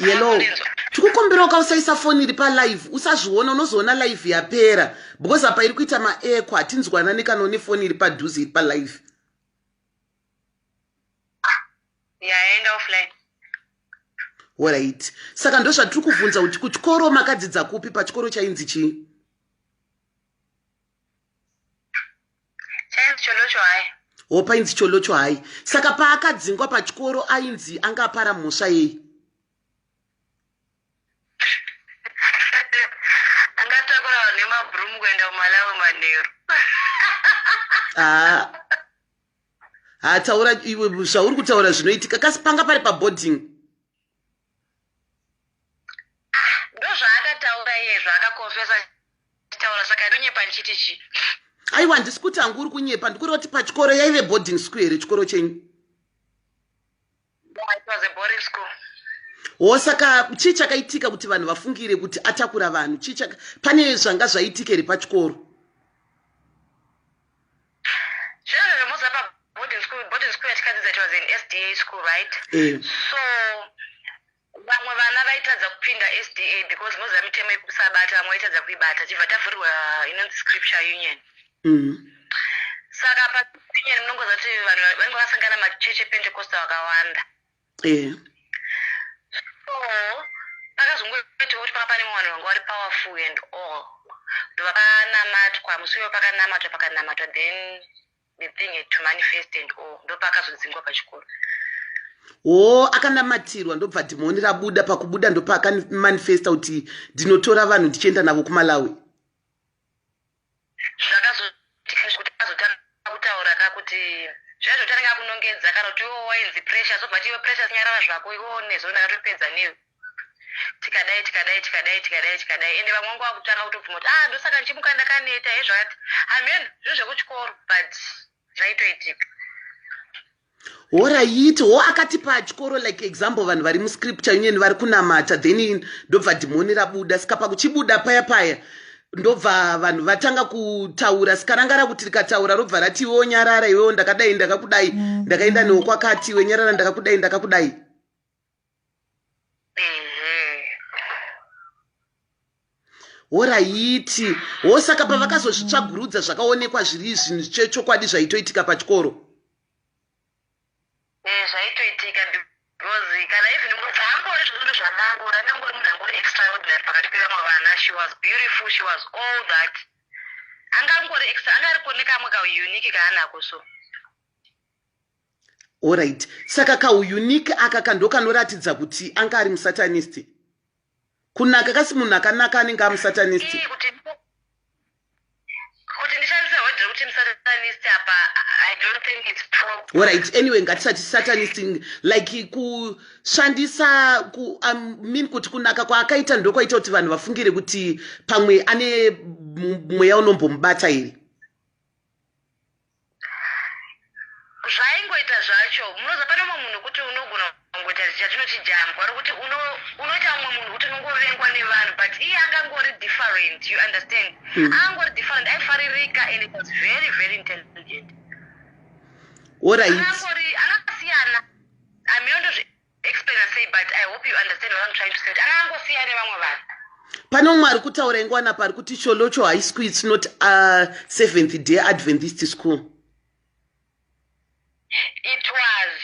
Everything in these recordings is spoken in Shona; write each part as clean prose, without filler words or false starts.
Yellow. Tikukombera ukasaisa phone iri pa live usazviona unozoona live yapera because apa iri kuita ma echo atinzwana nekanoni phone iri padhuze iri pa live. Yaenda offline. Alright. Saka ndo zvatiri kubvunza kuti kuchikoro makadzidza kupi pachikoro chainzi chii? Chainzi Cholocho hai. Painzi Cholocho hai. Saka paakadzingwa pachikoro ainzi anga para mhosva yei? Angatakura nemabhurumu kuenda kuMalawi manheru. Taura iwe zvauri kutaura zvinoitika kasi panga pari paboarding. Ndo zvaakataura iye zvaakakonfesa taura saka ndonyepa ndichiti chi. Aiwa ndisi kuti hangu uri kunyepa ndikuri kuti pachikoro yaive boarding school here chikoro chenyu. It was a boarding school. Saka chii chakaitika kuti vanhu vafungire kuti atakura vanhu? Pane zvanga zvaitika here pachikoro? Boarding school yatikadzidza it was an SDA school, right? So vamwe vana vaitadza kupinda SDA because moziva mitemo yekusabata vamwe vaitadza kuibata chibva tavhurwa inonzi scripture union. Saka paunion munongoziva kuti vanhu vanenge vasangana machechi ePentecostal vakawanda. So pakazongoitawo kuti paka pane vanhu vanga vari powerful and all ndopakanamatwa musi iwo pakanamatwa then the thing had to manifest and all ndopakazodzingwa pachikoro. Akanamatirwa ndobva dhimoni rabuda, pakubuda ndopakamanifesta kuti ndinotora vanhu ndichienda navo kuMalawi. Zvakazotanga kutaura kakuti zvazotanga kunongedza kana kuti iwo wainzi pressure so but iwe pressure sinyarara zvako iwo nezvo ndakatopedza newe tikadai ende vamwe vangu vakutanga kutobvuma kuti ndosaka ndichimuka ndakaneta hezvakati amen zvinhu zvekuchikoro but zvaitoitika. Alright, akati pachikoro like example vanhu vari muscripture union vari kunamata then ndobva dhimoni rabuda, saka pakuchibuda paya ndobva vanhu vatanga kutaura, saka ranga rakuti rikataura robva rati iwewo nyarara, iwewo ndakadai ndakakudai, ndakaenda newe kwakati, iwe nyarara ndakakudai. Alright. Saka pavakazozvitsvagurudza zvakaonekwa zviri zvinhu chechokwadi zvaitoitika pachikoro. Zvaitoitika because kana even mudzangori zvinhu zvandangora ndangori munhu angori extraordinary pakati pevamwe vana. She was beautiful, she was all that. Angangori extra, angari kamwe kaunique kaanako so. Alright. Saka kaunique aka kandokanoratidza kuti anga ari musatanist. Kunaka kasi munhu akanaka anenge amusatanist. Kuti ndishandise word kuti musatanist apa I don't think it's proper. Alright, anyway ngatisati satanist like kushandisa mean kuti kunaka kwaakaita ndokwaita kuti vanhu vafungire kuti pamwe ane mweya unombomubata here. Zvaingoita zvacho munoza pane mumwe munhu kuti unogona kungoita chatinoti jambwa rokuti unoita mumwe munhu kuti unongovengwa nevanhu but iye angangori different, you understand? Angangori different, aifaririka and it was very very intelligent. Alright. Angasiyana. I'm not explain and say but I hope you understand what I'm trying to say. Angangosiyana nevamwe vanhu. Pane umwe ari kutaura ingwana pari kuti Cholocho High School it's not a Seventh Day Adventist school. It was.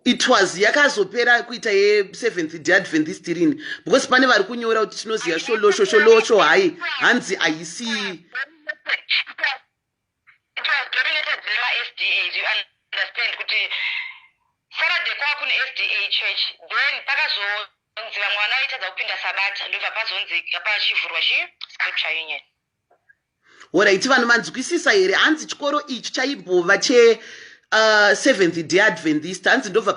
It was yakazopera kuita ye7th Day Adventist rini because pane vari kunyora kuti tinoziva Cholocho hai hanzi aisi. It was dominated by SDAs, you understand kuti Saturday kwa kuna SDA church then pakazo vamwe vana vaitadza kupinda sabata ndobva pazonzi pachivhurwa scripture union. Alright, vanhu manzwisisa here hanzi chikoro ichi chaibhova che Seventh Day Adventist hanzi ndobva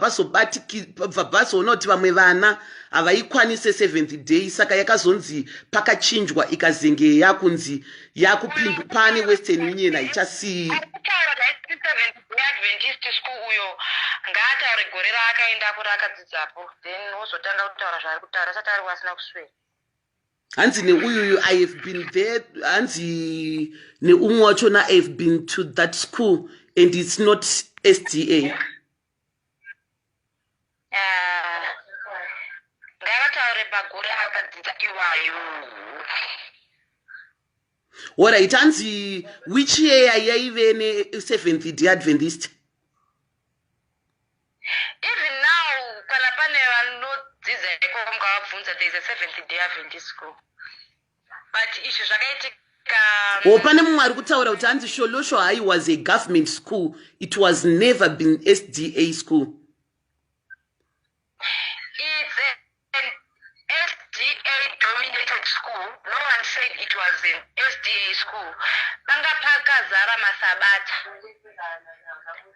pazoona kuti vamwe vana havaikwanise Seventh Day saka yakazonzi pakachinjwa ikazenge yakunzi yakupinda pane Western Union haichasi. Adventist school uyo ngaataure gore raakaenda kuri akadzidzapo then wozotanga kutaura zvaari kutaura asati ari wasina kuswera. hanzi neuyu I have been there, hanzi neumwe wachona I have been to that school and it's not SDA. ngavataure pagore akadzidza iwayo. Alright, hanzi which year yaive ne-Seventh Day Adventist? Even now kana pane vanodzidza ikoko mukavabvunza there is a Seventh Day Adventist school, but izvi zvakaitika. Pane mumwe ari kutaura kuti hanzi Sholosho High was a government school, it was never been SDA school. It's an SDA dominated school. No one said it was an SDA school. Panga pakazara masabata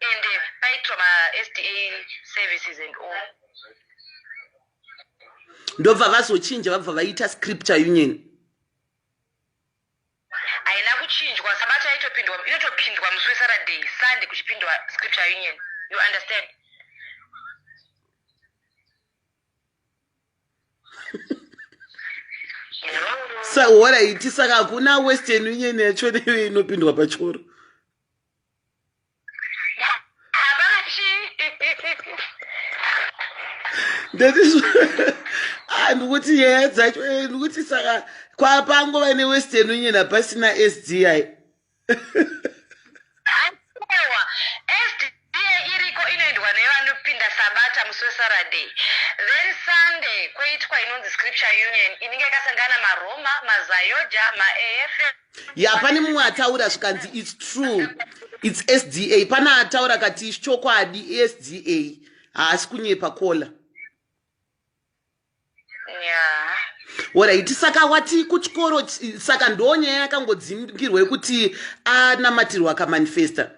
and paitwa SDA services and all. Ndobva vazochinja vabva vaita scripture union. Haina kuchinjwa, sabata inotopindwa musi weSaturday, Sunday kuchipindwa scripture union. You understand? So what I saka hakuna Western Union yacho neyo inopindwa pachoro. That is ndikuti yaya dzacho ndikuti saka kwapangova neWestern Union hapasina SDI. Sabata musi weSaturday, then Sunday kweitwa inonzi scripture union inenge yakasangana maRoma, maZayoja, maAF. Ya pane mumwe ataura zvikanzi it's true, it's SDA. Pane ataura kati chokwadi SDA haasi kunyepa kola. Yeah. Alright, saka wati kuchikoro saka ndonyaya yakangodzingirwe kuti anamatirwa akamanifesta.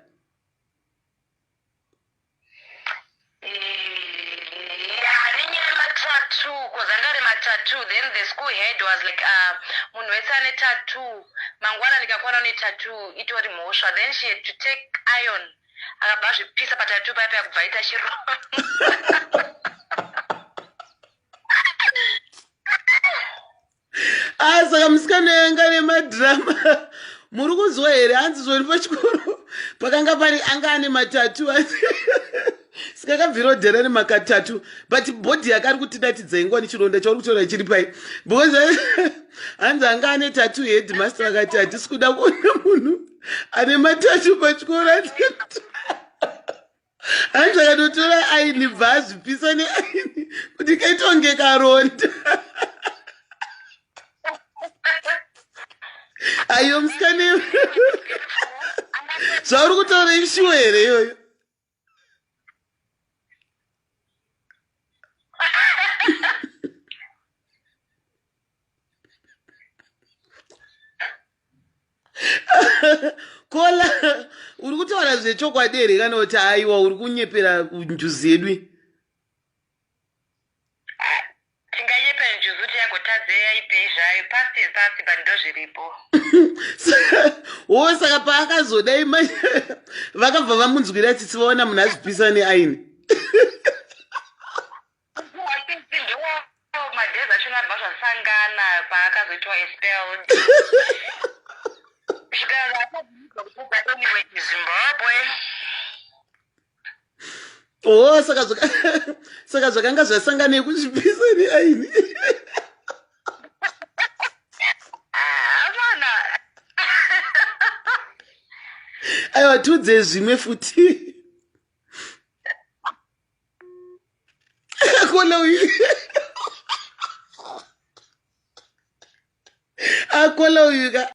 Then the school head was like, munhu wese ane tattoo, mangwana ndikakwana ne tattoo itori mhosva. Then she had to take iron akabva zvipisa patattoo paya kubva ita chiro. Saka musikana yanga nemadhirama muri kuzwa here hanzi zvori pachikoro pakanga pari anga ane matatu sikakabvirodhera nemakatatu but bhodhi yakari kutidatidza ingwani chironda chauri kutora chiri pai because hanzi anga ane tatu headmaster akati hatisi kuda kuona munhu ane matatu pachikoro hanzi akatotora aini bva azvipisa neaini kuti kaitonge karonda. Ayo musikane zvauri kutaura ishuwa here iyoyo. Kola uri kutaura zvechokwadi here kana kuti aiwa uri kunyepera Njuzu yedu? Tinganyepera Njuzu tiyagotadze yaipei zvayo, past is past, but ndozviripo. Saka paakazodai vakabva vamunzwira tsitsi vaona munhu azvipisa neaini. Madhezi achona abva zvasangana paakazoitwa expelled. Anyway, Zimbabwe. Saka zvakanga zvasangana kuzvipisa neaini. Aiwa tudze zvimwe futi. Akola uyu. Akola uyu.